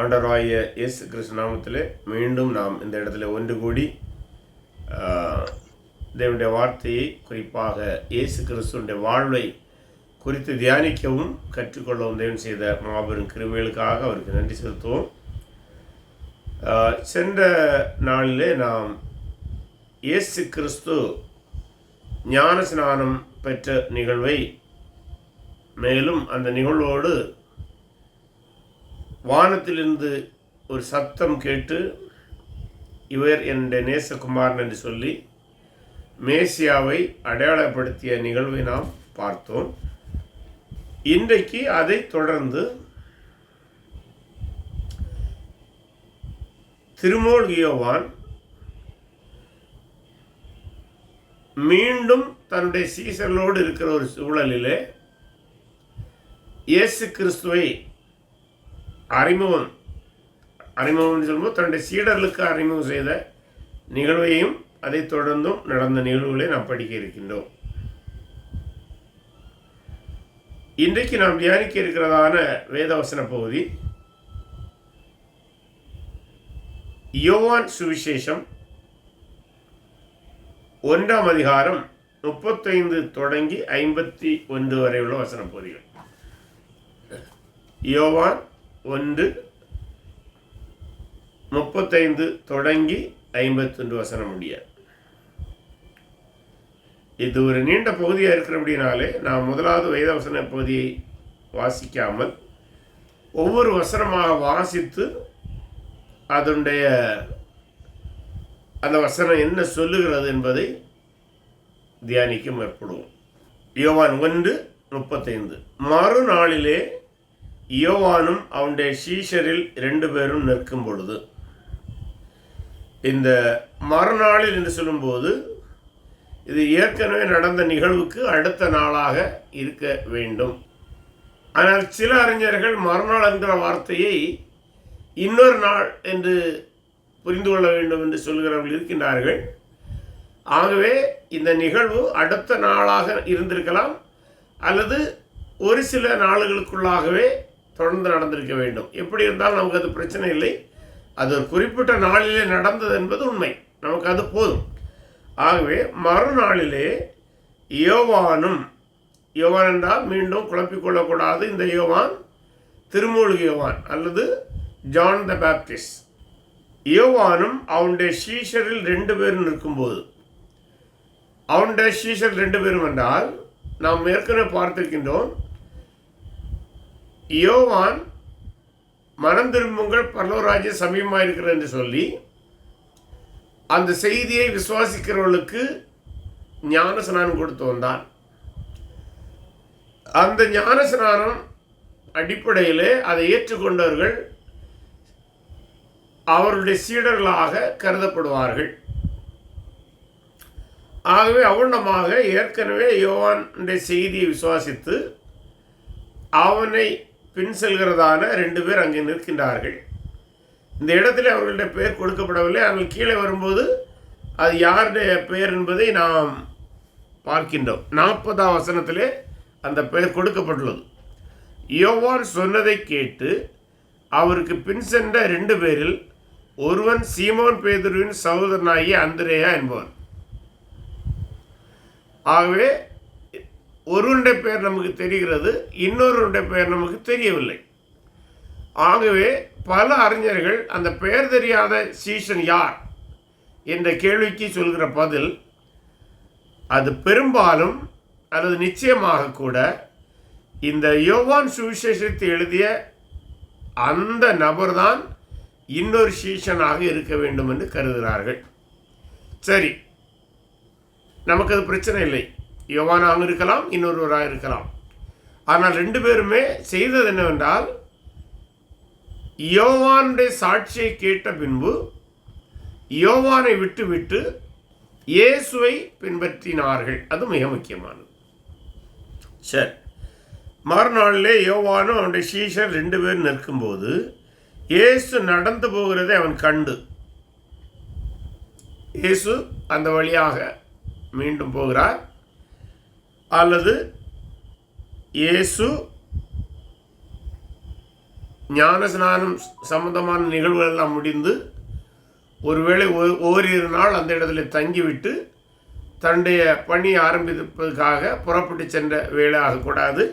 ஆண்டவராகிய இயேசு கிறிஸ்து நாமத்திலே மீண்டும் நாம் இந்த இடத்துல ஒன்று கூடி தேவனுடைய வார்த்தையை, குறிப்பாக இயேசு கிறிஸ்துடைய வாழ்வை குறித்து தியானிக்கவும் கற்றுக்கொள்ளவும் தேவன் செய்த மாபெரும் கிருபைகளுக்காக அவருக்கு நன்றி செலுத்துவோம். சென்ற நாளிலே நாம் இயேசு கிறிஸ்து ஞான ஸ்நானம் பெற்ற நிகழ்வை, மேலும் அந்த நிகழ்வோடு வானத்திலிருந்து ஒரு சத்தம் கேட்டு இவர் என்னுடைய நேசகுமாரன் என்று சொல்லி மேசியாவை அடையாளப்படுத்திய நிகழ்வை நாம் பார்த்தோம். இன்றைக்கு அதை தொடர்ந்து திருமுழுக்கு யோவான் மீண்டும் தன்னுடைய சீசர்களோடு இருக்கிற ஒரு சூழலிலே இயேசு கிறிஸ்துவை அறிமுகம் சொல்லும்போது தன்னுடைய சீடர்களுக்கு அறிமுகம் செய்த நிகழ்வையும் அதை தொடர்ந்தும் நடந்த நிகழ்வுகளை நாம் படிக்க இருக்கின்றோம். இன்றைக்கு நாம் தியானிக்க இருக்கிறதான வேதவசன பகுதி யோவான் சுவிசேஷம் 1ஆம் அதிகாரம் 35 தொடங்கி 51 வரை உள்ள வசன பகுதிகள். யோவான் 1:35 தொடங்கி 51 வசனம் முடிய. இது ஒரு நீண்ட பகுதியாக இருக்கிறபடினாலே நாம் முதலாவது வேதவசன பகுதியை வாசிக்காமல் ஒவ்வொரு வசனமாக வாசித்து அதனுடைய அந்த வசனம் என்ன சொல்லுகிறது என்பதை தியானிக்க முற்படுவோம். யோவான் 1:35. மறுநாளிலே யோவானும் அவனுடைய சீஷரில் 2 பேரும் நிற்கும் பொழுது. இந்த மறுநாளில் என்று சொல்லும்போது இது ஏற்கனவே நடந்த நிகழ்வுக்கு அடுத்த நாளாக இருக்க வேண்டும். ஆனால் சில அறிஞர்கள் மறுநாள் என்கிற வார்த்தையை இன்னொரு நாள் என்று புரிந்து கொள்ள வேண்டும் என்று சொல்கிறவர்கள் இருக்கின்றார்கள். ஆகவே இந்த நிகழ்வு அடுத்த நாளாக இருந்திருக்கலாம், அல்லது ஒரு சில நாளுகளுக்குள்ளாகவே தொடர்ந்து நடந்திருக்க வேண்டும். எப்படி இருந்தாலும் நமக்கு அது பிரச்சனை இல்லை. அது ஒரு குறிப்பிட்ட நாளிலே நடந்தது என்பது உண்மை, நமக்கு அது போதும். ஆகவே மறுநாளிலே யோவான் என்றால் மீண்டும் குழப்பிக்கொள்ளக்கூடாது. இந்த யோவான் திருமுழுக்கு யோவான் அல்லது ஜான் த பேப்டிஸ்ட். யோவானும் அவனுடைய சீஷரில் 2 பேரும் நிற்கும்போது, அவனுடைய சீஷர் 2 பேரும் என்றால் நாம் ஏற்கனவே பார்த்திருக்கின்றோம். யோவான் மனம் திரும்புங்கள், பரலோகராஜ்ய சமீபமாக இருக்கிறது என்று சொல்லி அந்த செய்தியை விசுவாசிக்கிறவர்களுக்கு ஞான ஸ்நானம் கொடுத்து வந்தான். அந்த ஞான ஸ்நானம் அடிப்படையிலே அதை ஏற்றுக்கொண்டவர்கள் அவருடைய சீடர்களாக கருதப்படுவார்கள். ஆகவே அவ்வண்ணமாக ஏற்கனவே யோவானுடைய செய்தியை விசுவாசித்து அவனை பின் செல்கிறதான 2 பேர் அங்கே நிற்கின்றார்கள். இந்த இடத்துல அவர்களுடைய பெயர் கொடுக்கப்படவில்லை. அவர்கள் கீழே வரும்போது அது யாருடைய பெயர் என்பதை நாம் பார்க்கின்றோம். 40ஆம் வசனத்திலே அந்த பெயர் கொடுக்கப்பட்டுள்ளது. யோவான் சொன்னதை கேட்டு அவருக்கு பின் சென்ற 2 பேரில் ஒருவன் சீமோன் பேதுருவின் சகோதரனாகிய அந்திரேயா என்பவன். ஆகவே ஒருவனுடைய பெயர் நமக்கு தெரிகிறது, இன்னொருவனுடைய பெயர் நமக்கு தெரியவில்லை. ஆகவே பல அறிஞர்கள் அந்த பெயர் தெரியாத சீஷன் யார் என்ற கேள்விக்கு சொல்கிற பதில், அது பெரும்பாலும் அல்லது நிச்சயமாக கூட இந்த யோவான் சுவிசேஷத்தை எழுதிய அந்த நபர்தான் இன்னொரு சீஷனாக இருக்க வேண்டும் என்று கருதுகிறார்கள். சரி, நமக்கு அது பிரச்சனை இல்லை. யோவானாக இருக்கலாம், இன்னொருவராக இருக்கலாம். ஆனால் 2 பேருமே செய்தது என்னவென்றால், யோவானுடைய சாட்சியை கேட்ட பின்பு யோவானை விட்டு இயேசுவை பின்பற்றினார்கள். அது மிக முக்கியமானது. சரி, மறுநாளிலே யோவானும் அவனுடைய சீஷர் 2 பேர் நிற்கும்போது இயேசு நடந்து போகிறதை அவன் கண்டு, இயேசு அந்த வழியாக மீண்டும் போகிறார், அல்லது இயேசு ஞான ஸ்நானம் சம்பந்தமான நிகழ்வுகள் எல்லாம் முடிந்து ஒருவேளை ஓரிரு நாள் அந்த இடத்துல தங்கிவிட்டு தன்னுடைய பணி ஆரம்பிப்பதற்காக புறப்பட்டு சென்ற வேலையாக கூடாது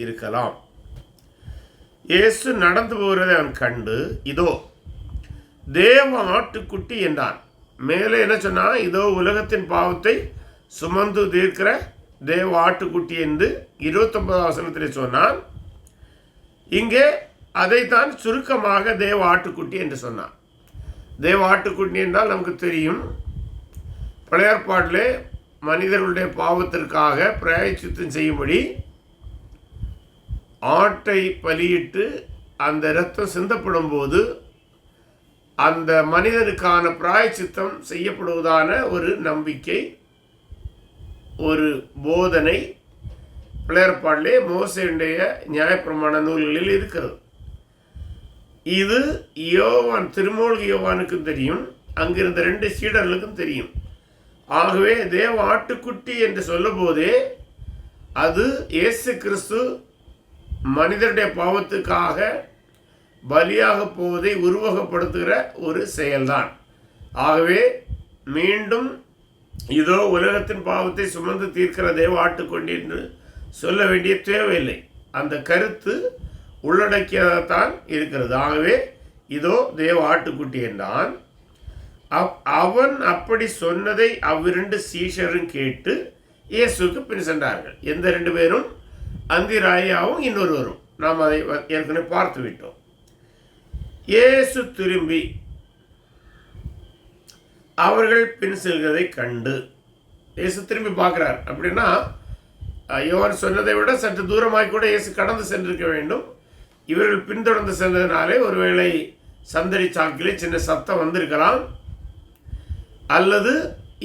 இருக்கலாம். இயேசு நடந்து போகிறதை அவன் கண்டு, இதோ தேவ ஆட்டுக்குட்டி என்றான். மேலே என்ன சொன்னால், இதோ உலகத்தின் பாவத்தை சுமந்து தீர்க்கிற தேவ ஆட்டுக்குட்டி என்று 29 வசனத்தில் சொன்னான். இங்கே அதைத்தான் சுருக்கமாக தேவ ஆட்டுக்குட்டி என்று சொன்னான். தேவ ஆட்டுக்குட்டி என்றால் நமக்கு தெரியும், பழைய ஏற்பாட்டிலே மனிதர்களுடைய பாவத்திற்காக பிராயச்சித்தம் செய்யும்படி ஆட்டை பலியிட்டு அந்த இரத்தம் சிந்தப்படும் போது அந்த மனிதனுக்கான பிராயச்சித்தம் செய்யப்படுவதான ஒரு நம்பிக்கை, ஒரு போதனை பழைய ஏற்பாட்டிலே மோசேயுடைய நியாயப்பிரமாண நூல்களில் இருக்கிறது. இது யோவான், திருமூழ்கி யோவானுக்கும் தெரியும், அங்கிருந்த 2 சீடர்களுக்கும் தெரியும். ஆகவே தேவ ஆட்டுக்குட்டி என்று சொல்லும் போதே அது இயேசு கிறிஸ்து மனிதனுடைய பாவத்துக்காக பலியாக போவதை உருவகப்படுத்துகிற ஒரு செயல்தான். ஆகவே மீண்டும் இதோ உலகத்தின் பாவத்தை சுமந்து தீர்க்கிற தேவ ஆட்டுக்குட்டி என்று சொல்ல வேண்டிய தேவையில்லை. அந்த கருத்து உள்ளடக்கியதான் இருக்கிறது. ஆகவே இதோ தேவ ஆட்டுக்குட்டி என்றான். அவன் அப்படி சொன்னதை அவ்விரண்டு சீஷரும் கேட்டு இயேசுக்கு பின் சென்றார்கள். எந்த 2 பேரும்? அந்திராயாவும் இன்னொருவரும். நாம் அதை ஏற்கனவே பார்த்து விட்டோம். இயேசு திரும்பி அவர்கள் பின் செல்வதை கண்டு, இயேசு திரும்பி பார்க்கிறார். அப்படின்னா யோவான் சொன்னதை விட சற்று தூரமாய் கூட இயேசு கடந்து சென்றிருக்க வேண்டும். இவர்கள் பின்தொடர்ந்து சென்றதினாலே ஒருவேளை சந்தடி சாக்கிலே சின்ன சத்தம் வந்திருக்கலாம், அல்லது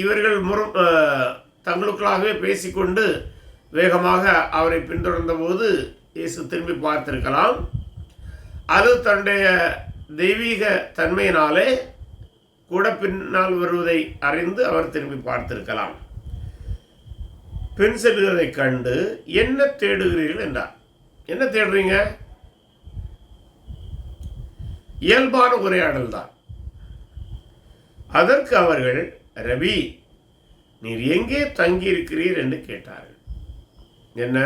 இவர்கள் தங்களுக்குள்ளாகவே பேசிக்கொண்டு வேகமாக அவரை பின்தொடர்ந்த போது இயேசு திரும்பி பார்த்திருக்கலாம். அது தன்னுடைய தெய்வீக தன்மையினாலே கூட பின்னால் வருவதை அறிந்து அவர் திரும்பி பார்த்திருக்கலாம். பின் செல்கிறதை கண்டு, என்ன தேடுகிறீர்கள் என்றார். என்ன தேடுறீங்க? இயல்பான உரையாடல் தான். அதற்கு அவர்கள், ரபி, நீர் எங்கே தங்கியிருக்கிறீர் என்று கேட்டார்கள். என்ன?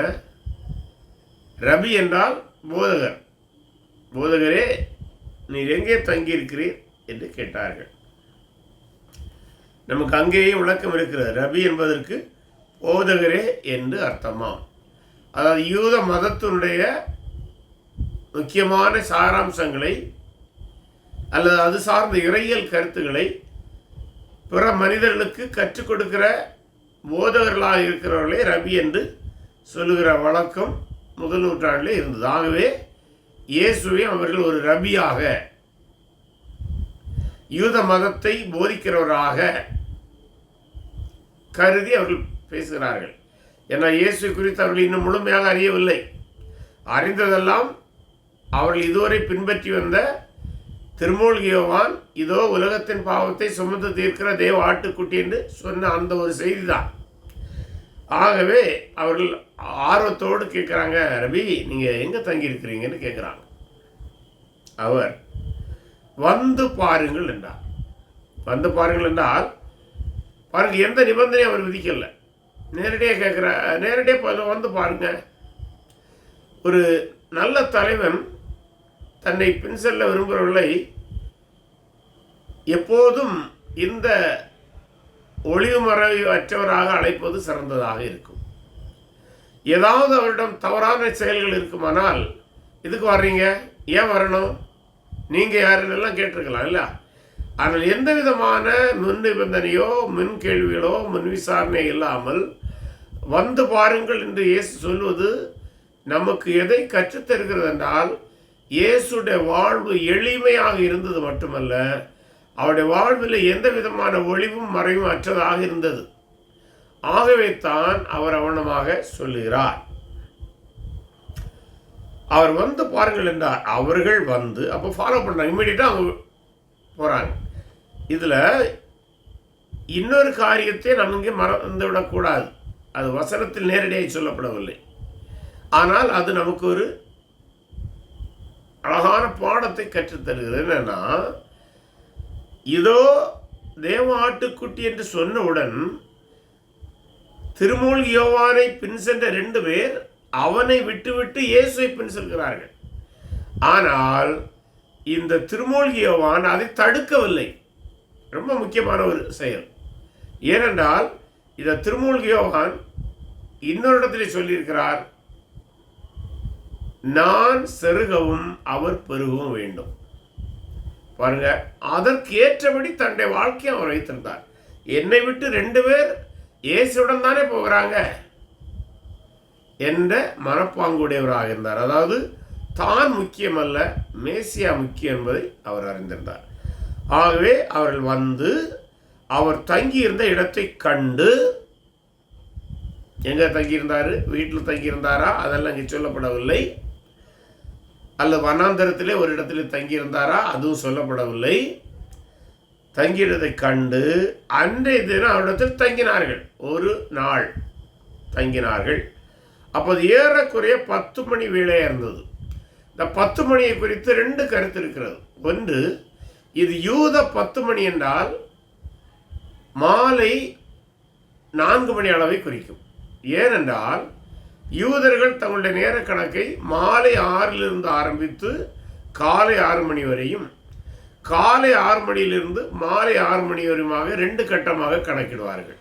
ரபி என்றால் போதகர். போதகரே, நீர் எங்கே தங்கியிருக்கிறீர் என்று கேட்டார்கள். நமக்கு அங்கேயும் விளக்கம் இருக்கிறது. ரபி என்பதற்கு போதகரே என்று அர்த்தமாம். அதாவது யூத மதத்தினுடைய முக்கியமான சாராம்சங்களை அல்லது அது சார்ந்த இறையியல் கருத்துக்களை பிற மனிதர்களுக்கு கற்றுக் கொடுக்கிற போதகர்களாக இருக்கிறவர்களே ரபி என்று சொல்லுகிற வழக்கம் முதல் நூற்றாண்டிலே இருந்தது. ஆகவே இயேசுவை அவர்கள் ஒரு ரபியாக, யூத மதத்தை போதிக்கிறவராக கருதி அவர்கள் பேசுகிறார்கள். ஏன்னா இயேசு குறித்து அவர்கள் இன்னும் முழுமையாக அறியவில்லை. அறிந்ததெல்லாம் அவர்கள் இதுவரை பின்பற்றி வந்த திருமூழ்கி யோவான் இதோ உலகத்தின் பாவத்தை சுமந்து தீர்க்கிற தேவ ஆட்டுக்குட்டி என்று சொன்ன அந்த ஒரு செய்தி தான். ஆகவே அவர்கள் ஆர்வத்தோடு கேட்குறாங்க, ரபி, நீங்கள் எங்கே தங்கியிருக்கிறீங்கன்னு கேட்குறாங்க. அவர் வந்து பாருங்கள் என்றார். வந்து பாருங்கள் என்றால் பாருங்க, எந்த நிபந்தனையும் அவர் விதிக்கல. நேரடியாக கேட்குற, நேரடியாக வந்து பாருங்க. ஒரு நல்ல தலைவன் தன்னை பின் செல்ல விரும்புகிறவர்களை எப்போதும் இந்த ஒளிவு மறைவு அற்றவராக அழைப்பது சிறந்ததாக இருக்கும். ஏதாவது அவரிடம் தவறான செயல்கள் இருக்குமானால், இதுக்கு வர்றீங்க, ஏன் வரணும், நீங்கள் யாருன்னெல்லாம் கேட்டிருக்கலாம் இல்லை. ஆனால் எந்த விதமான முன் நிபந்தனையோ முன் கேள்விகளோ முன் விசாரணை இல்லாமல் வந்து பாருங்கள் என்று இயேசு சொல்வது நமக்கு எதை கற்றுத்தருகிறது என்றால், இயேசுடைய வாழ்வு எளிமையாக இருந்தது மட்டுமல்ல, அவருடைய வாழ்வில் எந்த விதமான ஒளிவும் மறைவும் அற்றதாக இருந்தது. ஆகவே தான் அவர் அவனமாக சொல்லுகிறார். அவர் வந்து பாருங்கள் என்றார். அவர்கள் வந்து அப்போ ஃபாலோ பண்ணுறாங்க, இம்மிடியட்டாக அவங்க போகிறாங்க. இதில் இன்னொரு காரியத்தை நம்ம இங்கே மறந்து விடக்கூடாது. அது வசனத்தில் நேரடியாக சொல்லப்படவில்லை, ஆனால் அது நமக்கு ஒரு அழகான பாடத்தை கற்றுத்தருகிறது. என்னன்னா, இதோ தேவ ஆட்டுக்குட்டி என்று சொன்னவுடன் திருமூழ்கி யோவானை பின் சென்ற 2 பேர் அவனை விட்டுவிட்டு இயேசுவை பின் செல்கிறார்கள். ஆனால் இந்த திருமூழ்கி யோவான் அதை தடுக்கவில்லை. ரொம்ப முக்கியமான ஒரு செயல். ஏனென்றால் இந்த திருமூழ்கி யோவான் இன்னொரு இடத்திலே சொல்லியிருக்கிறார், நான் செருகவும் அவர் பெருகவும் வேண்டும். பாருங்க, அதற்கு ஏற்றபடி தன்னுடைய வாழ்க்கையை அவர் வைத்திருந்தார். என்னை விட்டு 2 பேர் இயேசுடன் தானே போகிறாங்க என்ற மனப்பாங்குடையவராக இருந்தார். அதாவது தான் முக்கியமல்ல, மேசியா முக்கியம் என்பதை அவர் அறிந்திருந்தார். ஆகவே அவர்கள் வந்து அவர் தங்கியிருந்த இடத்தை கண்டு, எங்க தங்கியிருந்தாரு, வீட்டில் தங்கியிருந்தாரா, அதெல்லாம் இங்கே சொல்லப்படவில்லை. அல்லது வனாந்தரத்திலே ஒரு இடத்துல தங்கியிருந்தாரா, அதுவும் சொல்லப்படவில்லை. தங்கியதை கண்டு அன்றைய தினம் அவரிடத்தில் தங்கினார்கள். ஒரு நாள் தங்கினார்கள். அப்போது ஏறக்குறைய 10 மணி வேளையாக இருந்தது. இந்த 10 மணியை குறித்து 2 கருத்து இருக்கிறது. ஒன்று, இது யூத 10 மணி என்றால் மாலை 4 மணி அளவை குறிக்கும். ஏனென்றால் யூதர்கள் தங்களுடைய நேர கணக்கை மாலை 6 ஆரம்பித்து காலை 6 மணி வரையும், காலை 6 மணியிலிருந்து மாலை 6 மணி வரையுமாக 2 கட்டமாக கணக்கிடுவார்கள்.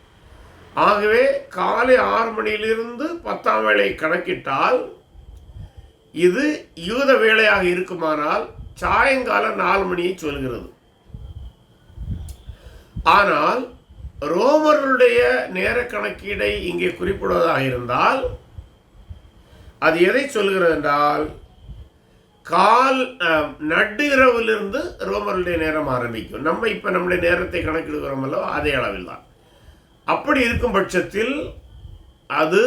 ஆகவே காலை 6 மணியிலிருந்து 10ஆம் வேளை கணக்கிட்டால் இது யூத வேளையாக இருக்குமானால் சாயங்காலம் 4 மணியை சொல்கிறது. ஆனால் ரோமர்களுடைய நேர கணக்கீடை இங்கே குறிப்பிடுவதாக இருந்தால் அது எதை சொல்கிறது என்றால், நடு இரவிலிருந்து ரோமர்களுடைய நேரம் ஆரம்பிக்கும். நம்ம இப்போ நம்முடைய நேரத்தை கணக்கிடுகிறோம் அல்லவோ, அதே அளவில் தான். அப்படி இருக்கும் பட்சத்தில் அது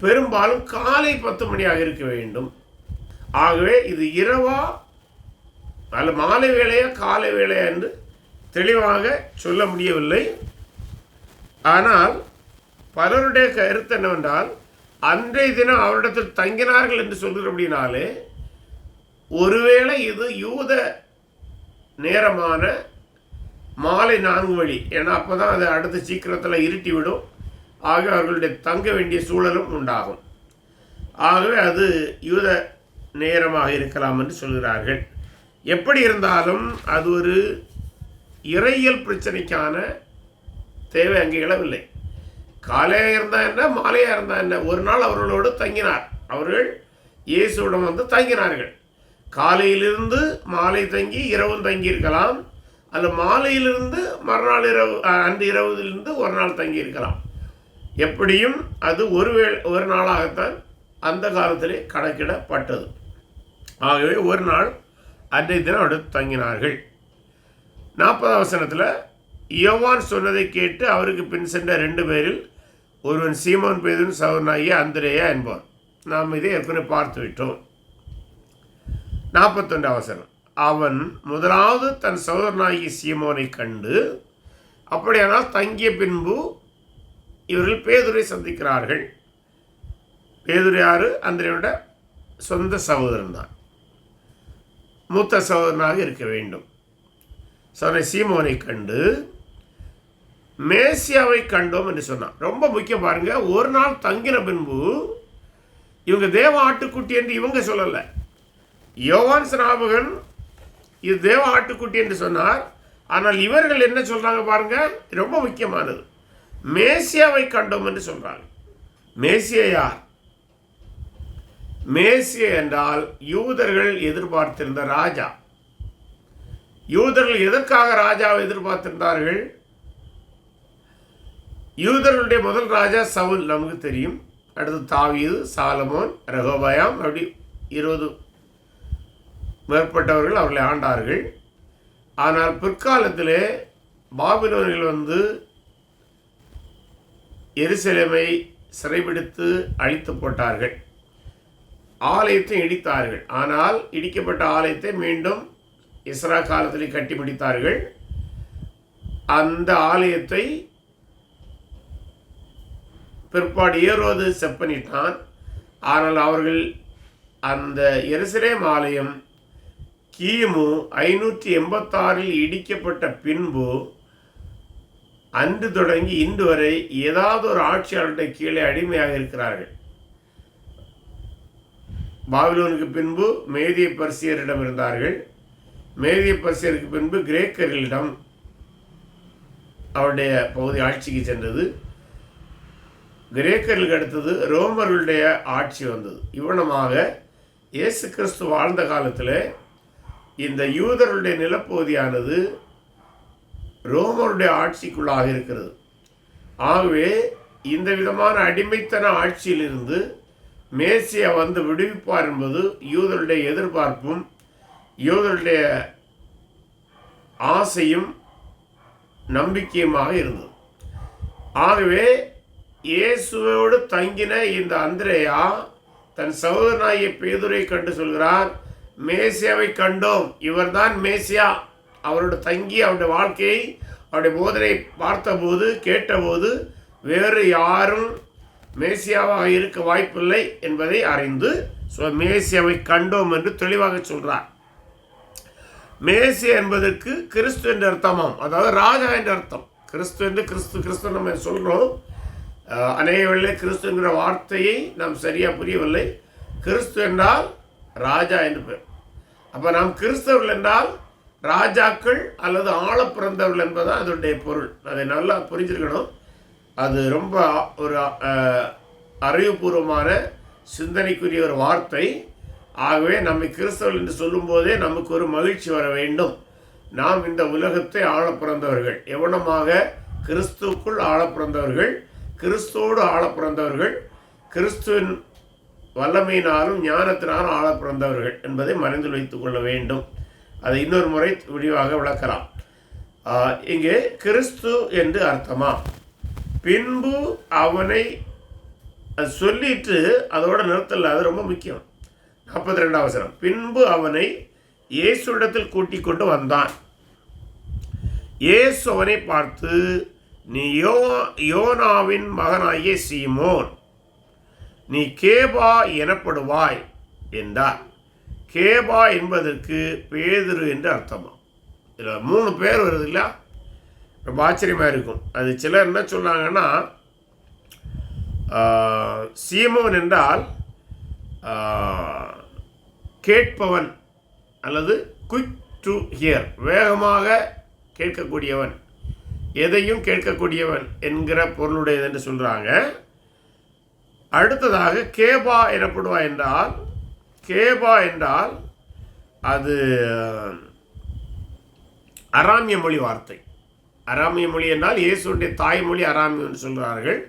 பெரும்பாலும் காலை 10 மணியாக இருக்க வேண்டும். ஆகவே இது இரவா அல்ல மாலை வேளையா காலை வேளையா என்று தெளிவாக சொல்ல முடியவில்லை. ஆனால் பலருடைய கருத்து என்னவென்றால், அன்றைய தினம் அவரிடத்தில் தங்கினார்கள் என்று சொல்கிறபடினாலே ஒருவேளை இது யூத நேரமான மாலை 4 மணி. ஏன்னா அப்போ தான் அதை அடுத்து சீக்கிரத்தில் இருட்டிவிடும். ஆக அவர்களுடைய தங்க வேண்டிய சூழலும் உண்டாகும். ஆகவே அது யூத நேரமாக இருக்கலாம் என்று சொல்கிறார்கள். எப்படி இருந்தாலும் அது ஒரு இறையியல் பிரச்சனைக்கான தேவை அங்கே இழவில்லை. காலையாக இருந்தால் என்ன, மாலையாக இருந்தால் என்ன, ஒரு நாள் அவர்களோடு தங்கினார். அவர்கள் இயேசுவிடம் வந்து தங்கினார்கள். காலையிலிருந்து மாலை தங்கி இரவும் தங்கியிருக்கலாம், அல்ல மாலையிலிருந்து மறுநாள் இரவு, அன்று இரவுலிருந்து ஒரு நாள் தங்கியிருக்கலாம். எப்படியும் அது ஒரு நாளாகத்தான் அந்த காலத்திலே கணக்கிடப்பட்டது. ஆகவே ஒரு நாள் அன்றைய தினம் அடுத்து தங்கினார்கள். 40ஆம் வசனத்தில், யோவான் சொன்னதை கேட்டு அவருக்கு பின் சென்ற 2 பேரில் ஒருவன் சீமோன் பேதுரு சகோதரனாகிய அந்திரேயா என்பான். நாம் இதை ஏற்கனவே பார்த்து விட்டோம். 41ஆம் வசனம், அவன் முதலாவது தன் சகோதரனாகிய சீமோனை கண்டு, அப்படியானால் தங்கிய பின்பு இவர்கள் பேதுரை சந்திக்கிறார்கள். பேதுரு யாரு? அந்திரேயோட சொந்த சகோதரன் தான், மூத்த சகோதரனாக இருக்க வேண்டும். சீமோனை கண்டு மேசியாவை கண்டோம் என்று சொன்னான். ரொம்ப முக்கியம் பாருங்க, ஒரு நாள் தங்கின பின்பு இவங்க தேவ ஆட்டுக்குட்டி என்று இவங்க சொல்லலை. யோவான் ஸ்நாபகன் இது தேவ ஆட்டுக்குட்டி என்று சொன்னார். ஆனால் இவர்கள் என்ன சொல்றாங்க பாருங்க, ரொம்ப முக்கியமானது, மேசியாவை கண்டோம் என்று சொல்றாங்க. மேசியா யார்? மேசியா என்றால் யூதர்கள் எதிர்பார்த்திருந்த ராஜா. யூதர்கள் எதற்காக ராஜாவை எதிர்பார்த்திருந்தார்கள்? யூதர்களுடைய முதல் ராஜா சவுல் நமக்கு தெரியும். அடுத்து தாவீது, சாலமோன், ரெகோபயாம், அப்படி 20 மேற்பட்டவர்கள் அவர்களை ஆண்டார்கள். ஆனால் பிற்காலத்திலே பாபிலோனில் வந்து எருசலேமை சிறைபிடித்து அழித்து போட்டார்கள். ஆலயத்தை இடித்தார்கள். ஆனால் இடிக்கப்பட்ட ஆலயத்தை மீண்டும் இஸ்ரா காலத்தில் கட்டி முடித்தார்கள். அந்த ஆலயத்தை பிற்பாடு ஏரோது செப்பனிட்டான். ஆனால் அவர்கள் அந்த எருசலேம் ஆலயம் கிமு 586 இடிக்கப்பட்ட பின்பு அன்று தொடங்கி இன்று வரை ஏதாவது ஒரு ஆட்சியாளர்கிட்ட கீழே அடிமையாக இருக்கிறார்கள். பாபிலோனுக்கு பின்பு மேதிய பர்சியரிடம் இருந்தார்கள். மேதிய பர்சியருக்கு பின்பு கிரேக்கர்களிடம் அவருடைய பகுதி ஆட்சிக்கு சென்றது. கிரேக்கர்களுக்கு அடுத்தது ரோமர்களுடைய ஆட்சி வந்தது. இவ்வளமாக இயேசு கிறிஸ்து வாழ்ந்த காலத்தில் இந்த யூதர்களுடைய நிலப்பகுதியானது ரோமருடைய ஆட்சிக்குள்ளாக இருக்கிறது. ஆகவே இந்த விதமான அடிமைத்தன ஆட்சியிலிருந்து மேசியா வந்து விடுவிப்பார் என்பது யூதருடைய எதிர்பார்ப்பும் யூதருடைய ஆசையும் நம்பிக்கையுமாக இருந்தது. ஆகவே இயேசுவோடு தங்கின இந்த அந்திரேயா தன் சகோதரனாகிய பேதுரை கண்டு சொல்கிறார், மேசியாவை கண்டோம், இவர்தான் மேசியா. அவரோட தங்கி அவருடைய வாழ்க்கையை அவருடைய போதனை பார்த்தபோது கேட்டபோது வேறு யாரும் மேசியாவாக இருக்க வாய்ப்பில்லை என்பதை அறிந்து மேசியாவை கண்டோம் என்று தெளிவாக சொல்றார். மேசியா என்பதற்கு கிறிஸ்து என்ற அர்த்தமாம், அதாவது ராஜா என்ற அர்த்தம். கிறிஸ்து என்று கிறிஸ்து நம்ம சொல்கிறோம். அநேக வேளை கிறிஸ்து என்கிற வார்த்தையை நாம் சரியாக புரியவில்லை. கிறிஸ்து என்றால் ராஜா என்று பேர். அப்போ நாம் கிறிஸ்தவர்கள் என்றால் ராஜாக்கள் அல்லது ஆள பிறந்தவர்கள் என்பதுதான் அதனுடைய பொருள். அதை நல்லா புரிஞ்சிருக்கணும். அது ரொம்ப ஒரு அறிவுபூர்வமான சிந்தனைக்குரிய ஒரு வார்த்தை. ஆகவே நம்மை கிறிஸ்தவர்கள் என்று சொல்லும்போதே நமக்கு ஒரு மகிழ்ச்சி வர வேண்டும். நாம் இந்த உலகத்தை ஆள பிறந்தவர்கள், எவனமாக கிறிஸ்துவுக்குள் ஆள பிறந்தவர்கள், கிறிஸ்துவோடு ஆள பிறந்தவர்கள், கிறிஸ்துவின் வல்லமையினாலும் ஞானத்தினாலும் ஆள பிறந்தவர்கள் என்பதை மனதில் வைத்துக் கொள்ள வேண்டும். அதை இன்னொரு முறை விரிவாக விளக்கலாம். இங்கே கிறிஸ்து என்று அர்த்தமா? பின்பு அவனை சொல்லிட்டு அதோட நிறுத்தல, அது ரொம்ப முக்கியம். 42 வசனம், பின்பு அவனை இயேசுவிடத்தில் கூட்டிக் கொண்டு வந்தான். இயேசு அவனை பார்த்து, நீ யோனாவின் மகனாகிய சீமோன், நீ கேபா எனப்படுவாய் என்றார். கேபா என்பதற்கு பேதுரு என்று அர்த்தமா. இதில் 3 பேர் வருது இல்லையா? ரொம்ப ஆச்சரியமாக இருக்கும். அது சிலர் என்ன சொன்னாங்கன்னா, சீமோன் என்றால் கேட்பவன் அல்லது குயிக் டு ஹியர், வேகமாக கேட்கக்கூடியவன், எதையும் கேட்கக்கூடியவன் என்கிற பொருளுடையது என்று சொல்கிறாங்க. அடுத்ததாக கேபா எனப்படுவா என்றால், கேபா என்றால் அது அராமிய மொழி வார்த்தை. அராமிய மொழி என்றால் இயேசுடைய தாய்மொழி அராமியம் என்று சொல்கிறார்கள்.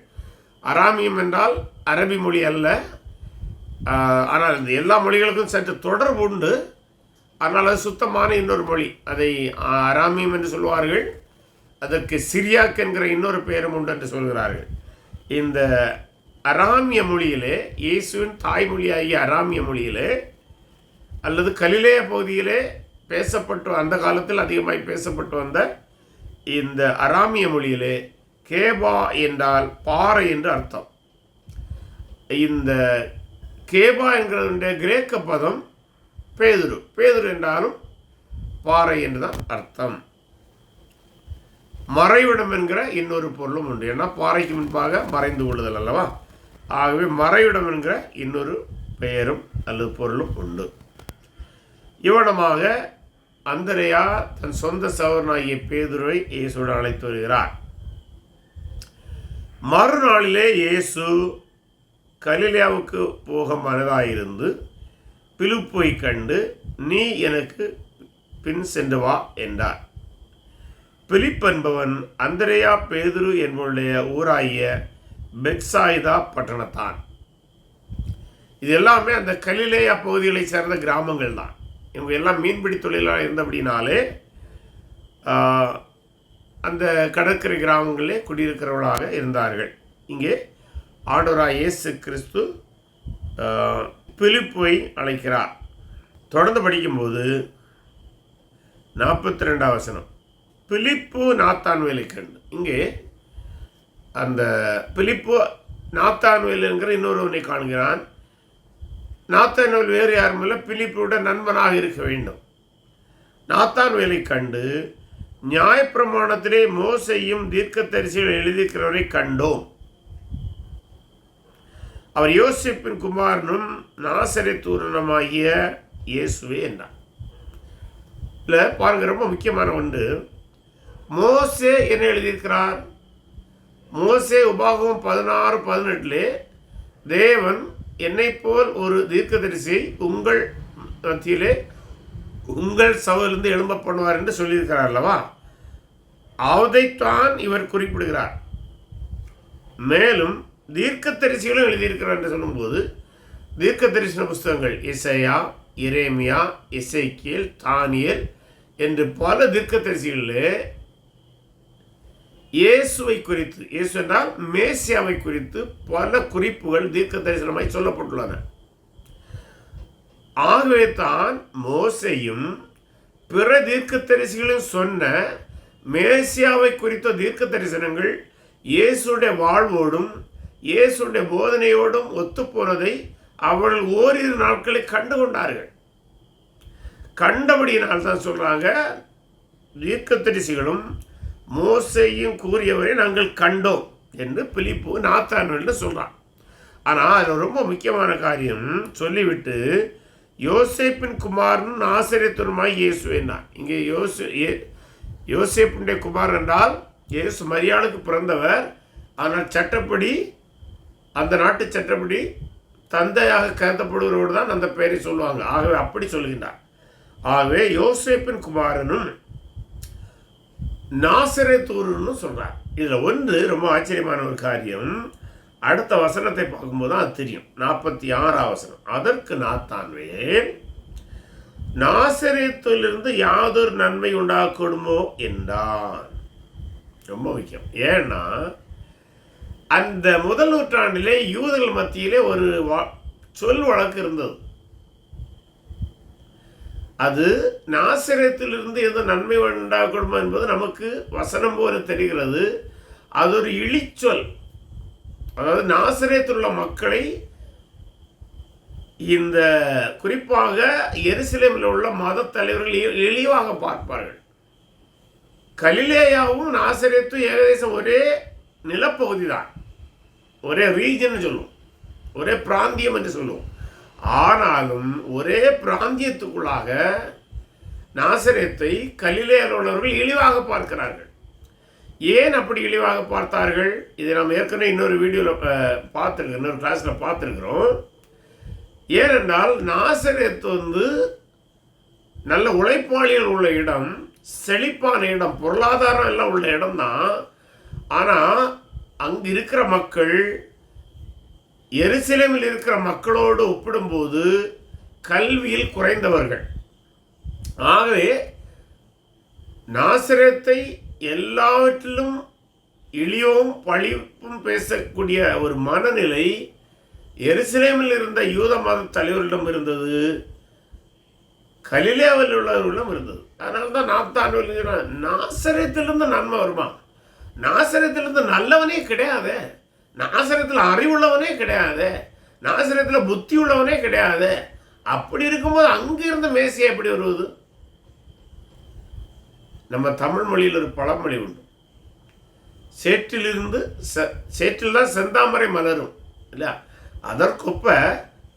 அராமியம் என்றால் அரபி மொழி அல்ல. ஆனால் இந்த எல்லா மொழிகளுக்கும் சற்று தொடர்பு உண்டு. ஆனால் அது சுத்தமான இன்னொரு மொழி. அதை அராமியம் என்று சொல்வார்கள். அதற்கு சிரியாக் என்கிற இன்னொரு பெயரும் உண்டு என்று சொல்கிறார்கள். இந்த அராமிய மொழியிலே, இயேசுவின் தாய்மொழியாகிய அராமிய மொழியிலே அல்லது கலிலேய பகுதியிலே பேசப்பட்டு, அந்த காலத்தில் அதிகமாக பேசப்பட்டு வந்த இந்த அராமிய மொழியிலே கேபா என்றால் பாறை என்று அர்த்தம். இந்த கேபா என்கிற கிரேக்க பதம் பேதுரு. பேதுரு என்றாலும் பாறை என்றுதான் அர்த்தம். மறைவிடம் என்கிற இன்னொரு பொருளும் உண்டு. ஏன்னா பாறைக்கு முன்பாக மறைந்து கொள்ளுதல் அல்லவா? ஆகவே மறைவிடம் என்கிற இன்னொரு பெயரும் அல்லது பொருளும் உண்டு. இவனமாக அந்திரேயா தன் சொந்த சகோதரனாகிய பேதுருவை இயேசுடன் அழைத்து வருகிறார். மறுநாளிலே இயேசு கலிலேயாவுக்கு போக மனதாயிருந்து பிலிப்பை கண்டு, நீ எனக்கு பின் சென்று வா என்றார். பிலிப் என்பவன் அந்திரேயா பேதுரு என்பவருடைய ஊராகிய பெத்சாயிதா பட்டணத்தான். இது எல்லாமே அந்த கலிலேயா பகுதிகளை சேர்ந்த கிராமங்கள் தான். இவங்க எல்லாம் மீன்பிடி தொழிலாக இருந்தபடினாலே அந்த கடற்கரை கிராமங்களிலே குடியிருக்கிறவர்களாக இருந்தார்கள். இங்கே ஆண்டவராகிய இயேசு கிறிஸ்து பிலிப்பை அழைக்கிறார். தொடர்ந்து படிக்கும்போது 42 வசனம், பிலிப்பு நாத்தான்வேலை கண்டு. இங்கே அந்த பிலிப்பு நாத்தான்வேல் என்கிற இன்னொருவனை காண்கிறான். நாத்தான்வேல் வேறு யாரும் இல்லை, பிலிப்புடைய நண்பனாக இருக்க வேண்டும். நாத்தான்வேலை கண்டு நியாயப்பிரமாணத்திலே மோசையும் தீர்க்கதரிசிகள் எழுதியிருக்கிறவரை கண்டோம். அவர் யோசேப்பின் குமாரனும் நாசரேத்தூரனுமாகிய இயேசுவே என்றார். இல்லை பாருங்க, ரொம்ப முக்கியமான ஒன்று. மோசே என்ன எழுதியிருக்கிறார்? மோசே உபாகமம் 16:18 தேவன் என்னை போல் ஒரு தீர்க்கதரிசி உங்கள் மத்தியிலே உங்கள் சபையிலிருந்து எழும்ப பண்ணுவார் என்று சொல்லியிருக்கிறார் அல்லவா? அதைத்தான் இவர் குறிப்பிடுகிறார். மேலும் தீர்க்கதரிசிகளும் எழுதியிருக்கிறார் என்று சொல்லும்போது தீர்க்க தரிசன புஸ்தகங்கள் எசையா, எரேமியா, எசேக்கியேல், தானியேல் என்று பல தீர்க்கதரிசிகளிலே இயேசுவை குறித்து, இயேசு என்றால் மேசியாவை குறித்து பல குறிப்புகள் தீர்க்க தரிசனமாய் சொல்லப்பட்டுள்ளன. ஆகவே தான் மோசையும் பிற தீர்க்கதரிசிகளும் சொன்ன மேசியாவை குறித்த தீர்க்க தரிசனங்கள் இயேசுடைய வாழ்வோடும் இயேசுடைய போதனையோடும் ஒத்துப்போனதை அவர்கள் ஓரிரு நாட்களை கண்டு கொண்டார்கள். கண்டபடியினால் தான் சொல்றாங்க, தீர்க்கதரிசிகளும் மோசையும் கூறியவரை நாங்கள் கண்டோம் என்று பிலிப்பு நாத்தான்வேல் சொல்றான். ஆனால் அதில் ரொம்ப முக்கியமான காரியம் சொல்லிவிட்டு யோசேப்பின் குமாரனும் நாசரேத்தூரனுமாகிய இயேசு என்றான். இங்கே யோசேப்புடைய குமாரன் என்றால் இயேசு மரியாளுக்கு பிறந்தவர். ஆனால் சட்டப்படி, அந்த நாட்டு சட்டப்படி தந்தையாக கருதப்படுகிறவர் தான் அந்த பெயரை சொல்லுவாங்க. ஆகவே அப்படி சொல்லுகின்றார். ஆகவே யோசேப்பின் குமாரனும் நாசரேத்தூரனும் சொல்றார். இதில் ஒன்று ரொம்ப ஆச்சரியமான ஒரு காரியம். அடுத்த வசனத்தை பார்க்கும்போது தான் அது தெரியும். 46ஆம் வசனம். அதற்கு நாத்தான்வேல், நாசரேத்திலிருந்து யாதொரு நன்மை உண்டாகக்கூடுமோ என்றான். ரொம்ப முக்கியம். ஏன்னா அந்த முதல் நூற்றாண்டிலே யூதர்கள் மத்தியிலே ஒரு சொல் வழக்கு இருந்தது. அது நாசரேத்திலிருந்து எது நன்மை உண்டாகக்கூடுமா என்பது நமக்கு வசனம் போல தெரிகிறது. அது ஒரு இழிச்சொல். அதாவது நாசரேத்தில் உள்ள மக்களை, இந்த குறிப்பாக எருசலேமில் உள்ள மத தலைவர்கள் இழிவாக பார்ப்பார்கள். கலிலேயாவும் நாசரேத்தும் ஏகதேசம் ஒரே நிலப்பகுதி தான், ஒரே ரீஜன் சொல்லுவோம், ஒரே பிராந்தியம் என்று சொல்லுவோம். ஆனாலும் ஒரே பிராந்தியத்துக்குள்ளாக நாசரேத்தை கலிலேயாவில் உள்ளவர்கள் இழிவாக பார்க்கிறார்கள். ஏன் அப்படி இழிவாக பார்த்தார்கள்? இதை நாம் ஏற்கனவே இன்னொரு வீடியோவில் பார்த்துருக்கோம், இன்னொரு கிளாஸில் பார்த்துருக்குறோம். ஏனென்றால் நாசரேத்து நல்ல உழைப்பாளிகள் உள்ள இடம், செழிப்பான இடம், பொருளாதாரம் எல்லாம் உள்ள இடம் தான். ஆனால் அங்கு இருக்கிற மக்கள் எருசலேமில் இருக்கிற மக்களோடு ஒப்பிடும்போது கல்வியில் குறைந்தவர்கள். ஆகவே நாசரேத்தை எல்லாவற்றிலும் இழிவும் பழிப்பும் பேசக்கூடிய ஒரு மனநிலை எருசலேமில் இருந்த யூத மத தலைவர்களிடம் இருந்தது, கலிலேயாவில் உள்ளவர்களிடம் இருந்தது. அதனால தான் நாத்தான்வேல், நாசரேத்திலிருந்து நன்மை வருமா? நாசரேத்திலிருந்து நல்லவனே கிடையாது, நாசரத்தில் அறிவுள்ளவனே கிடையாது, நாசரத்தில் புத்தி உள்ளவனே கிடையாது. அப்படி இருக்கும்போது அங்கிருந்து மேசியா எப்படி வருவது? நம்ம தமிழ் மொழியில் ஒரு பழமொழி உண்டு, சேற்றில் தான் செந்தாமரை மலரும் இல்லையா? அதற்கொப்ப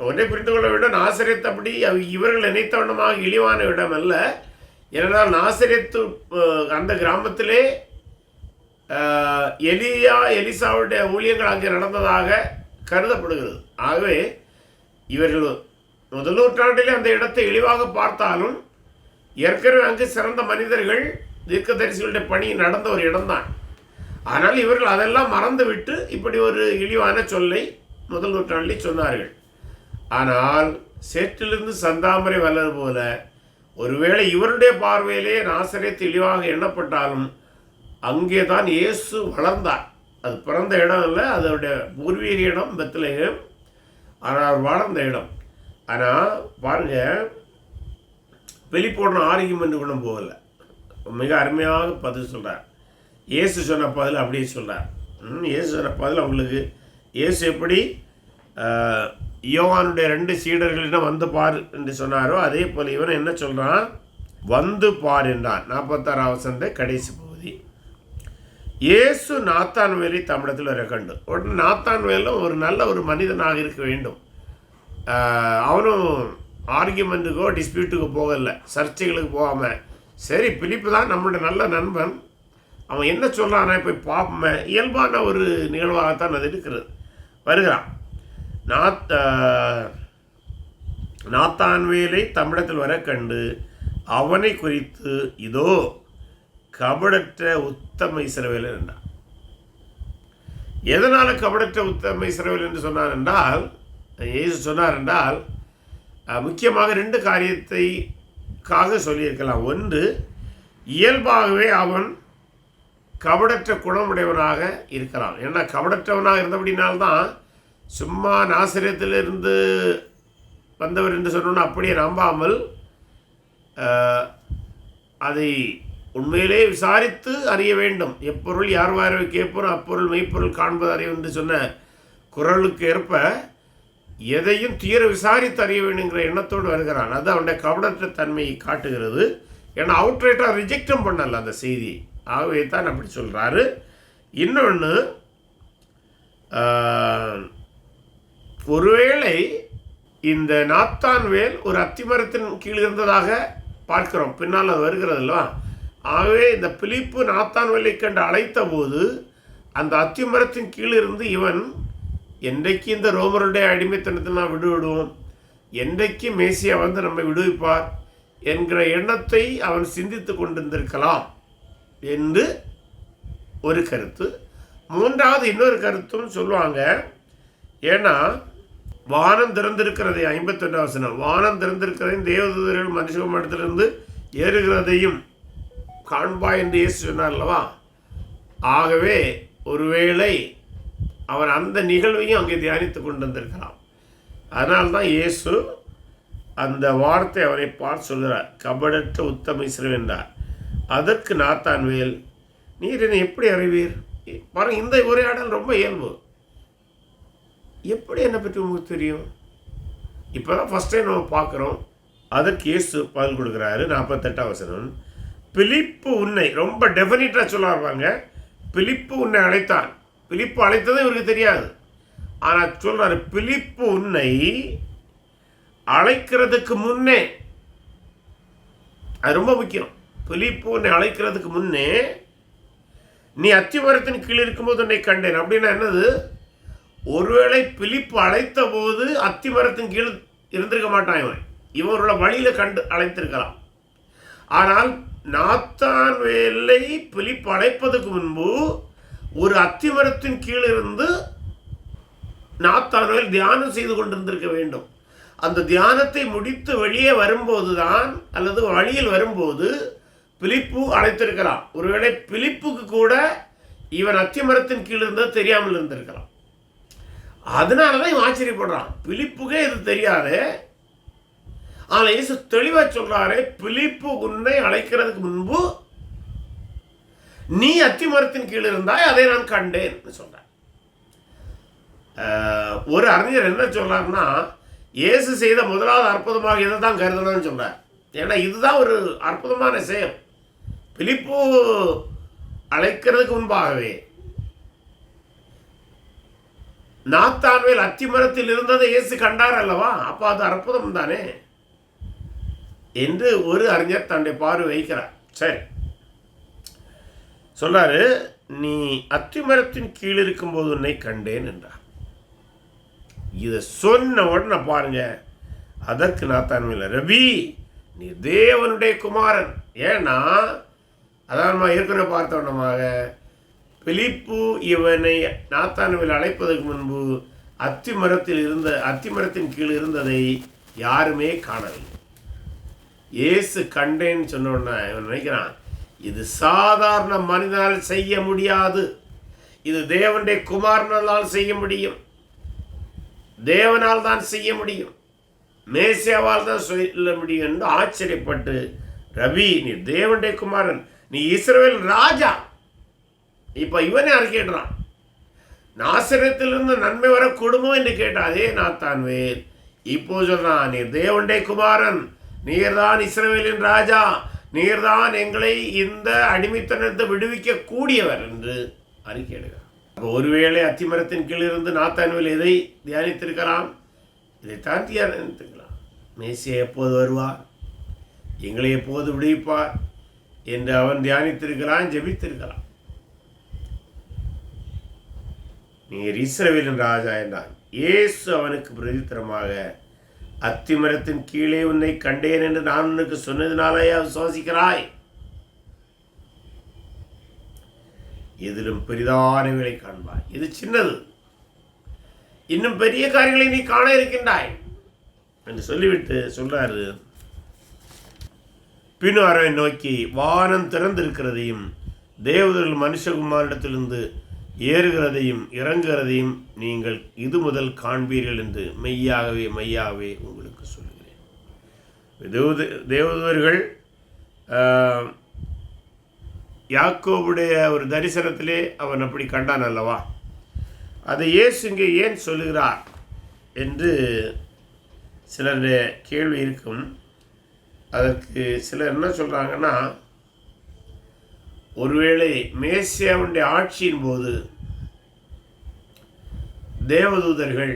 ஒன்றை புரிந்து கொள்ள வேண்டும். நாசரேத் அப்படி இவர்கள் நினைத்த வண்ணமாக இழிவான இடம் அல்ல. ஏனென்றால் நாசரேத்து அந்த கிராமத்திலே எலிசாவுடைய ஊழியங்கள் அங்கே நடந்ததாக கருதப்படுகிறது. ஆகவே இவர்கள் முதல் நூற்றாண்டிலே அந்த இடத்தை இழிவாக பார்த்தாலும் ஏற்கனவே அங்கு சிறந்த மனிதர்கள், தீர்க்கதரிசிகளுடைய பணி நடந்த ஒரு இடம்தான். ஆனால் இவர்கள் அதெல்லாம் மறந்துவிட்டு இப்படி ஒரு இழிவான சொல்லை முதல் நூற்றாண்டிலே சொன்னார்கள். ஆனால் சேற்றிலிருந்து சந்தாமரை வளர் போல ஒருவேளை இவருடைய பார்வையிலே நாசரேத் இழிவாக எண்ணப்பட்டாலும் அங்கே தான் இயேசு வளர்ந்தார். அது பிறந்த இடம் இல்லை, அதோடைய பூர்வீக இடம் பெத்லகேம், ஆனால் வளர்ந்த இடம். ஆனால் பாருங்க, வெளிப்போன ஆரோக்கியம் கொண்டு போகல, மிக அருமையாக பதில் சொல்கிறார். இயேசு சொன்ன பதில் அப்படியே சொல்கிறார். இயேசு சொன்ன பதில் அவங்களுக்கு, இயேசு எப்படி யோவானுடைய 2 சீடர்களிடம் வந்து பார் என்று சொன்னாரோ அதே போல் இவன் என்ன சொல்கிறான், வந்து பார் என்றான். 46 வசனத்தை கடைசி பகுதி. இயேசு நாத்தான்வேலை தம்மிடத்தில் வர கண்டு. உடனே நாத்தான்வேலும் ஒரு நல்ல ஒரு மனிதனாக இருக்க வேண்டும். அவனும் ஆர்கியூமெண்ட்டுக்கோ டிஸ்பியூட்டுக்கோ போகலை, சர்ச்சைகளுக்கு போகாமல், சரி பிலிப்பு தான் நம்மளுடைய நல்ல நண்பன், அவன் என்ன சொல்கிறானே போய் பார்ப்போமே, இயல்பான ஒரு நிகழ்வாகத்தான் அது இருக்கிறது. வருகிறான். நாத்தான்வேலை தம்மிடத்தில் வர கண்டு அவனை குறித்து, இதோ கபடற்ற உத்தம இஸ்ரவேலர் என்றான். எதனால் கபடற்ற உத்தம இஸ்ரவேல் என்று சொன்னார் என்றால், இயேசு சொன்னார் என்றால் முக்கியமாக 2 காரியத்தைக்காக சொல்லியிருக்கலாம். ஒன்று, இயல்பாகவே அவன் கபடற்ற குணமுடையவனாக இருக்கலாம். ஏன்னா கபடற்றவனாக இருந்தபடினால்தான் சும்மா நாசரியத்திலிருந்து வந்தவர் என்று சொன்னோன்னா அப்படியே நம்பாமல் அதை உண்மையிலே விசாரித்து அறிய வேண்டும். எப்பொருள் யார் வாரவை கேட்போம், அப்பொருள் மெய்ப்பொருள் காண்பது அறியும் என்று சொன்ன குரலுக்கு ஏற்ப எதையும் தீர விசாரித்து அறிய வேண்டுங்கிற எண்ணத்தோடு வருகிறான். அது அவனுடைய கபடற்ற தன்மையை காட்டுகிறது. ஏன்னா அவுட்ரைட்டாக ரிஜெக்டும் பண்ணல அந்த செய்தி. ஆகவே தான் அப்படி சொல்கிறாரு. இன்னொன்று, ஒருவேளை இந்த நாத்தான்வேல் ஒரு அத்திமரத்தின் கீழ் இருந்ததாக பார்க்கிறோம், பின்னால் அது வருகிறதுல்ல. ஆகவே இந்த பிலிப்பு நாத்தான்வேலை கண்டு அழைத்த போது அந்த அத்திமரத்தின் கீழ் இருந்து இவன் என்றைக்கு இந்த ரோமருடைய அடிமைத்தனத்தில் நான் விடுவிடுவோம், என்றைக்கு மேசியா வந்து நம்மை விடுவிப்பார் என்கிற எண்ணத்தை அவன் சிந்தித்து கொண்டிருந்திருக்கலாம் என்று ஒரு கருத்து. மூன்றாவது இன்னொரு கருத்தும் சொல்லுவாங்க. ஏன்னா வானம் திறந்திருக்கிறதை, 51 வசனம், வானம் திறந்திருக்கிறதையும் தேவதூதர்கள் மனுஷனிடத்திலிருந்து ஏறுகிறதையும் காண்பாய் என்று இயேசு சொன்னார் அல்லவா. ஆகவே ஒருவேளை அவன் அந்த நிகழ்வையும் அங்கே தியானித்து கொண்டு வந்திருக்கலாம். அதனால்தான் இயேசு அந்த வார்த்தை அவரை பார்த்து சொல்கிறார், கபடற்ற உத்தம இஸ்ரவேல் என்றார். அதற்கு நாத்தான்வேல், நீர் என்னை எப்படி அறிவீர்? பாருங்கள், இந்த உரையாடல் ரொம்ப இயல்பு. எப்படி என்னை பற்றி உங்களுக்கு தெரியும்? இப்போ தான் ஃபஸ்ட் டைம் நம்ம பார்க்குறோம். அதற்கு இயேசு பதில் கொடுக்குறாரு. 48 வசனம், பிலிப்பு உன்னை, ரொம்ப டெஃபினிட்டாக சொல்லுவாங்க, பிலிப்பு உன்னை அழைத்தான். பிலிப்பு அழைத்ததும் இவருக்கு தெரியாது. ஆனால் சொல்கிறாரு, பிலிப்பு உன்னை அழைக்கிறதுக்கு முன்னே, அது ரொம்ப முக்கியம். பிலிப்பு உன்னை அழைக்கிறதுக்கு முன்னே நீ அத்திமரத்தின் கீழ் இருக்கும்போது உன்னை கண்டேன். அப்படின்னா என்னது? ஒருவேளை பிலிப்பு அழைத்த போது அத்திமரத்தின் கீழ் இருந்திருக்க மாட்டான். இவரோட வழியில் கண்டு அழைத்திருக்கலாம். ஆனால் நாத்தான்வேலை பிலிப்பு அழைப்பதற்கு முன்பு ஒரு அத்திமரத்தின் கீழ் இருந்து நாத்தான்வேல் தியானம் செய்து கொண்டிருந்திருக்க வேண்டும். அந்த தியானத்தை முடித்து வெளியே வரும்போது தான், அல்லது வழியில் வரும்போது பிலிப்பு அழைத்திருக்கலாம். ஒருவேளை பிலிப்புக்கு கூட இவன் அத்திமரத்தின் கீழ் இருந்தது தெரியாமல் இருந்திருக்கலாம். அதனால தான் இவன் ஆச்சரியப்படுறான், பிலிப்புக்கே இது தெரியாது. ஆனால் இயேசு தெளிவாக சொல்றாரு, பிலிப்பு உன்னை அழைக்கிறதுக்கு முன்பு நீ அத்திமரத்தின் கீழ் இருந்தாய், அதை நான் கண்டேன் சொல்ற. ஒரு அறிஞர் என்ன சொல்றாருன்னா, இயேசு செய்த முதலாவது அற்புதமாக இதை தான் கருதணும்னு சொல்றார். ஏன்னா இதுதான் ஒரு அற்புதமான செயல். பிலிப்பு அழைக்கிறதுக்கு முன்பாகவே நாத்தான்வேல் அத்திமரத்தில் இருந்ததை இயேசு கண்டார் அல்லவா, அப்போ அது அற்புதம் தானே என்று ஒரு அறிஞர் தன்னுடைய பார்வை வைக்கிறார். சரி, சொல்றாரு, நீ அத்திமரத்தின் கீழ் இருக்கும்போது உன்னை கண்டேன் என்றார். இதை சொன்ன உடனே பாருங்க, அதற்கு நாத்தான்வேல், ரபி நீ தேவனுடைய குமாரன். ஏன்னா அதான் நம்ம ஏற்கனவே பார்த்தவனமாக பிலிப்பு இவனை நாத்தான்வேல் அழைப்பதற்கு முன்பு அத்திமரத்தின் கீழ் இருந்ததை யாருமே காணவில்லை. இயேசு கண்டேன்னு சொன்ன உடனே இவன் நினைக்கிறான், இது சாதாரண மனிதனால் செய்ய முடியாது, இது தேவனுடைய குமாரனால் செய்ய முடியும், தேவனால் தான் செய்ய முடியும், மேசியாவால் தான் சொல்ல முடியும் என்று ஆச்சரியப்பட்டு, ரவி நீ தேவனுடைய குமாரன், நீ இஸ்ரவேல் ராஜா. இப்போ இவனே அறிக்கையிடுறான், நாசரேத்திலிருந்து நன்மை வரக்கூடுமோ என்று கேட்ட அதே நாத்தான்வேல் இப்போ சொல்றான், நீர் தேவனுடைய குமாரன், நீர்தான் இஸ்ரவேலின் ராஜா, நீர்தான் எங்களை இந்த அடிமைத்தனத்தை விடுவிக்க கூடியவர் என்று அறிக்கையிடுகிறார். ஒருவேளை அத்திமரத்தின் கீழ் இருந்து நாத்தான்வேல் எதை தியானித்திருக்கலாம்? இதைத்தான் தியானித்திருக்கலாம். மேசியா எப்போது வருவார், எங்களை எப்போது விடுவிப்பார் என்று அவன் தியானித்திருக்கிறான், ஜெபித்திருக்கிறான். நீர் இஸ்ரவேலின் ராஜா என்றான். இயேசு அவனுக்கு பிரதித்திரமாக, அத்திமரத்தின் கீழே உன்னை கண்டேன் என்று நான் உனக்கு சொன்னதினாலே விசுவாசிக்கிறாய்? இதிலும் பெரிதானவைகளை காண்பாய். இது சின்னது, இன்னும் பெரிய காரியங்களை நீ காண இருக்கின்றாய் என்று சொல்லிவிட்டு சொல்றாரு, பின் அவரை நோக்கி, வானம் திறந்திருக்கிறதையும் தேவதூதர்கள் மனுஷகுமாரிடத்திலிருந்து ஏறுகிறதையும் இறங்குகிறதையும் நீங்கள் இது முதல் காண்பீர்கள் என்று மெய்யாகவே மெய்யாகவே உங்களுக்கு சொல்கிறேன். தேவதூதர்கள் யாக்கோபுடைய ஒரு தரிசனத்திலே அவன் அப்படி கண்டான் அல்லவா? அதை இயேசு இங்கே ஏன் சொல்லுகிறார் என்று சிலருடைய கேள்வி இருக்கும். அதற்கு சிலர் என்ன சொல்கிறாங்கன்னா, ஒருவேளை மேசியாவுடைய ஆட்சியின் போது தேவதூதர்கள்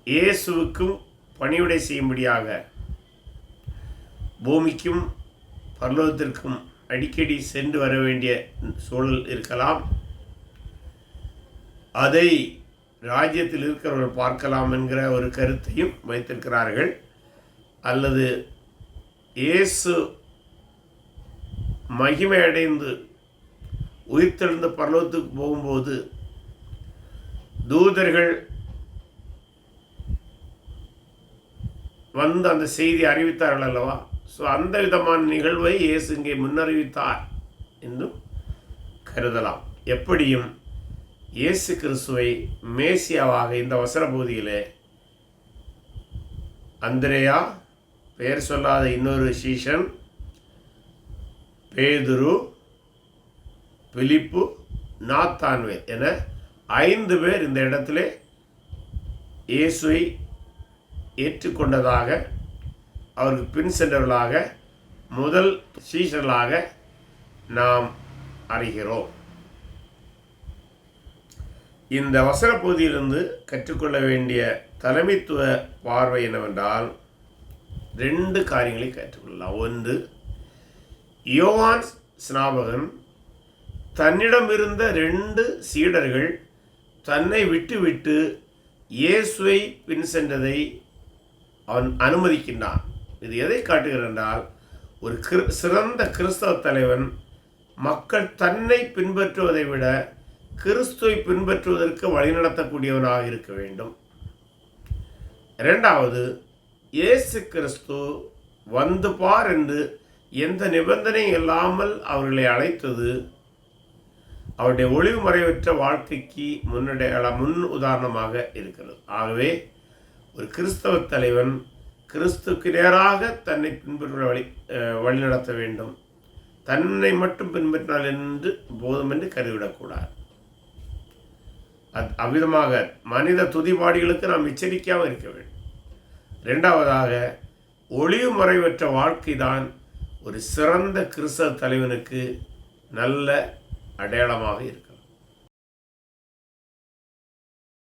இயேசுவுக்கும் பணிவிடை செய்யும்படியாக பூமிக்கும் பரலோகத்திற்கும் அடிக்கடி சென்று வர வேண்டிய சூழல் இருக்கலாம். அதை ராஜ்யத்தில் இருக்கிறவர்கள் பார்க்கலாம் என்கிற ஒரு கருத்தையும் வைத்திருக்கிறார்கள். அல்லது இயேசு மகிமை அடைந்து உயிர்த்தெழுந்த பரலோகத்துக்கு போகும்போது தூதர்கள் வந்து அந்த செய்தி அறிவித்தார்கள் அல்லவா? ஸோ அந்த விதமான நிகழ்வை இயேசு இங்கே முன்னறிவித்தார் என்றும் கருதலாம். எப்படியும் இயேசு கிறிஸ்துவை மேசியாவாக இந்த வசன பகுதியிலே அந்திரேயா, பெயர் சொல்லாத இன்னொரு சீஷன், பேதுரு, பிலிப்பு, நாத்தான்வேல் என 5 பேர் இந்த இடத்திலே இயேசுவை ஏற்றுக்கொண்டதாக, அவருக்கு பின் சென்றவர்களாக, முதல் சீஷர்களாக நாம் அறிகிறோம். இந்த வசன பகுதியிலிருந்து கற்றுக்கொள்ள வேண்டிய தலைமைத்துவ பார்வை என்னவென்றால் 2 காரியங்களை கற்றுக்கொள்ளலாம். ஒன்று, யோவான் ஸ்நாபகன் தன்னிடம் இருந்த 2 சீடர்கள் தன்னை விட்டுவிட்டு இயேசுவை பின் சென்றதை அவன் அனுமதிக்கின்றான். இது எதை காட்டுகிறது என்றால், ஒரு சிறந்த கிறிஸ்தவ தலைவன் மக்கள் தன்னை பின்பற்றுவதை விட கிறிஸ்துவை பின்பற்றுவதற்கு வழிநடத்தக்கூடியவனாக இருக்க வேண்டும். 2வது, இயேசு கிறிஸ்து வந்து பார் என்று எந்த நிபந்தனையும் இல்லாமல் அவர்களை அழைத்தது அவருடைய ஒளிவு மறைவற்ற வாழ்க்கைக்கு முன் உதாரணமாக இருக்கிறது. ஆகவே ஒரு கிறிஸ்தவ தலைவன் கிறிஸ்துக்கு நேராக தன்னை பின்பற்ற வழிநடத்த வேண்டும். தன்னை மட்டும் பின்பற்றினால் என்று போதும் என்று கருவிடக்கூடாது. அவ்விதமாக மனித துதிபாடிகளுக்கு நாம் எச்சரிக்கையாக இருக்க வேண்டும். 2வதாக, ஒளிவு மறைவற்ற வாழ்க்கை தான் ஒரு சிறந்த கிறிஸ்தவ தலைவனுக்கு நல்ல அடையாளமாக இருக்கு.